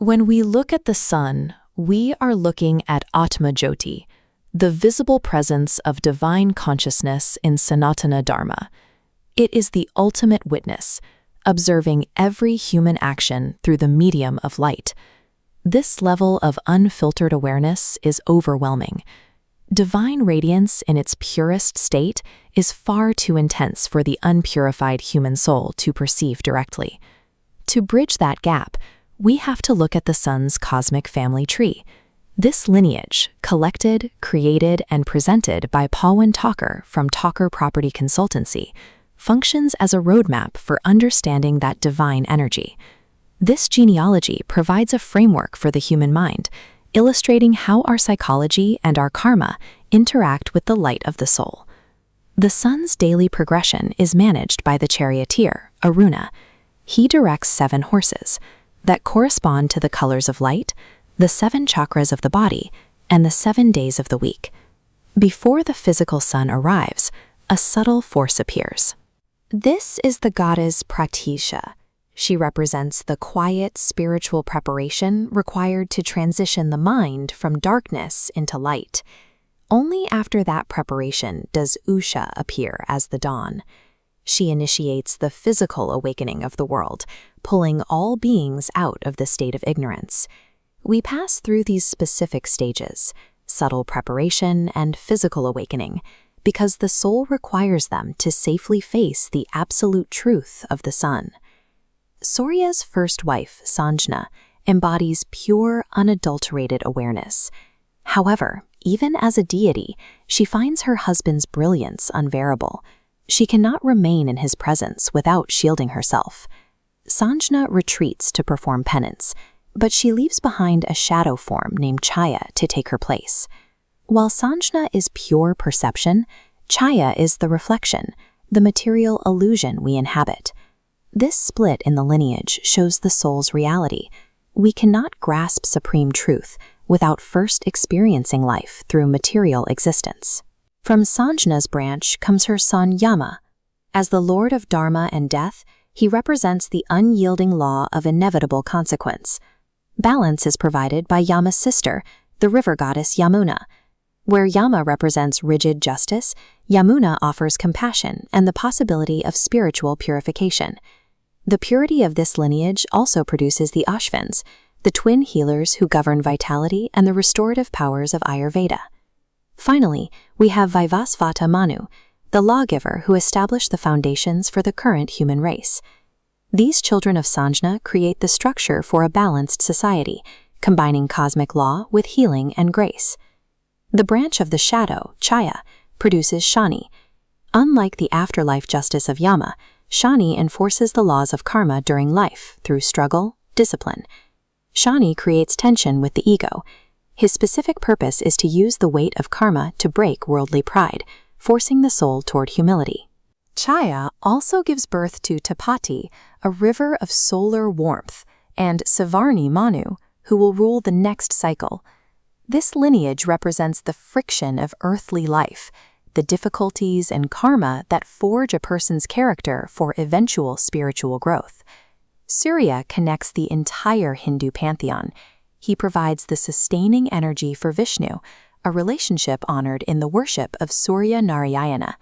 When we look at the sun, we are looking at Atma Jyoti, the visible presence of divine consciousness in Sanatana Dharma. It is the ultimate witness, observing every human action through the medium of light. This level of unfiltered awareness is overwhelming. Divine radiance in its purest state is far too intense for the unpurified human soul to perceive directly. To bridge that gap, we have to look at the sun's cosmic family tree. This lineage, collected, created, and presented by Pawan Thakur from Thakur Property Consultancy, functions as a roadmap for understanding that divine energy. This genealogy provides a framework for the human mind, illustrating how our psychology and our karma interact with the light of the soul. The sun's daily progression is managed by the charioteer, Aruna. He directs 7 horses that correspond to the colors of light, the 7 chakras of the body, and the 7 days of the week. Before the physical sun arrives, a subtle force appears. This is the goddess Pratisha. She represents the quiet spiritual preparation required to transition the mind from darkness into light. Only after that preparation does Usha appear as the dawn. She initiates the physical awakening of the world, pulling all beings out of the state of ignorance. We pass through these specific stages, subtle preparation and physical awakening, because the soul requires them to safely face the absolute truth of the sun. Surya's first wife, Sanjna, embodies pure, unadulterated awareness. However, even as a deity, she finds her husband's brilliance unbearable. She cannot remain in his presence without shielding herself. Sanjna retreats to perform penance, but she leaves behind a shadow form named Chhaya to take her place. While Sanjna is pure perception, Chhaya is the reflection, the material illusion we inhabit. This split in the lineage shows the soul's reality. We cannot grasp supreme truth without first experiencing life through material existence. From Sanjna's branch comes her son Yama. As the lord of dharma and death, he represents the unyielding law of inevitable consequence. Balance is provided by Yama's sister, the river goddess Yamuna. Where Yama represents rigid justice, Yamuna offers compassion and the possibility of spiritual purification. The purity of this lineage also produces the Ashvins, the twin healers who govern vitality and the restorative powers of Ayurveda. Finally, we have Vaivasvata Manu, the lawgiver who established the foundations for the current human race. These children of Sanjna create the structure for a balanced society, combining cosmic law with healing and grace. The branch of the shadow, Chhaya, produces Shani. Unlike the afterlife justice of Yama, Shani enforces the laws of karma during life through struggle, discipline. Shani creates tension with the ego. His specific purpose is to use the weight of karma to break worldly pride, forcing the soul toward humility. Chhaya also gives birth to Tapati, a river of solar warmth, and Savarni Manu, who will rule the next cycle. This lineage represents the friction of earthly life, the difficulties and karma that forge a person's character for eventual spiritual growth. Surya connects the entire Hindu pantheon. He provides the sustaining energy for Vishnu, a relationship honored in the worship of Surya Narayana.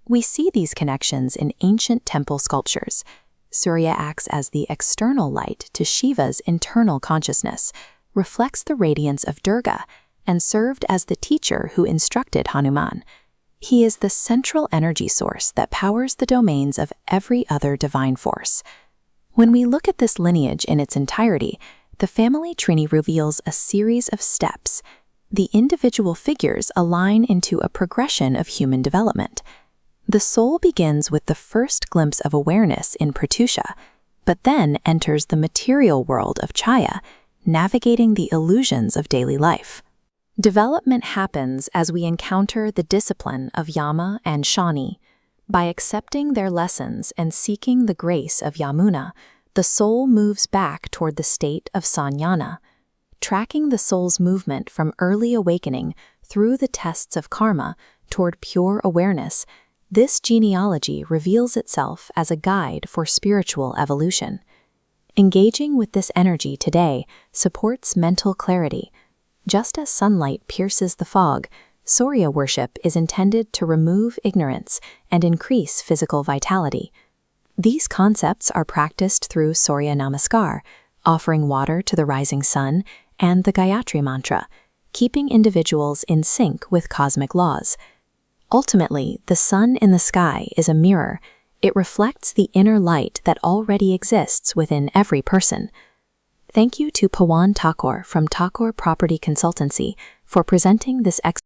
We see these connections in ancient temple sculptures. Surya acts as the external light to Shiva's internal consciousness, reflects the radiance of Durga, and served as the teacher who instructed Hanuman. He is the central energy source that powers the domains of every other divine force. When we look at this lineage in its entirety, the family tree reveals a series of steps. The individual figures align into a progression of human development. The soul begins with the first glimpse of awareness in Pratusha, but then enters the material world of Chhaya, navigating the illusions of daily life. Development happens as we encounter the discipline of Yama and Shani. By accepting their lessons and seeking the grace of Yamuna, the soul moves back toward the state of Sanjnana. Tracking the soul's movement from early awakening through the tests of karma toward pure awareness, this genealogy reveals itself as a guide for spiritual evolution. Engaging with this energy today supports mental clarity. Just as sunlight pierces the fog, Surya worship is intended to remove ignorance and increase physical vitality. These concepts are practiced through Surya Namaskar, offering water to the rising sun, and the Gayatri mantra, keeping individuals in sync with cosmic laws. Ultimately, the sun in the sky is a mirror. It reflects the inner light that already exists within every person. Thank you to Pawan Thakur from Thakur Property Consultancy for presenting this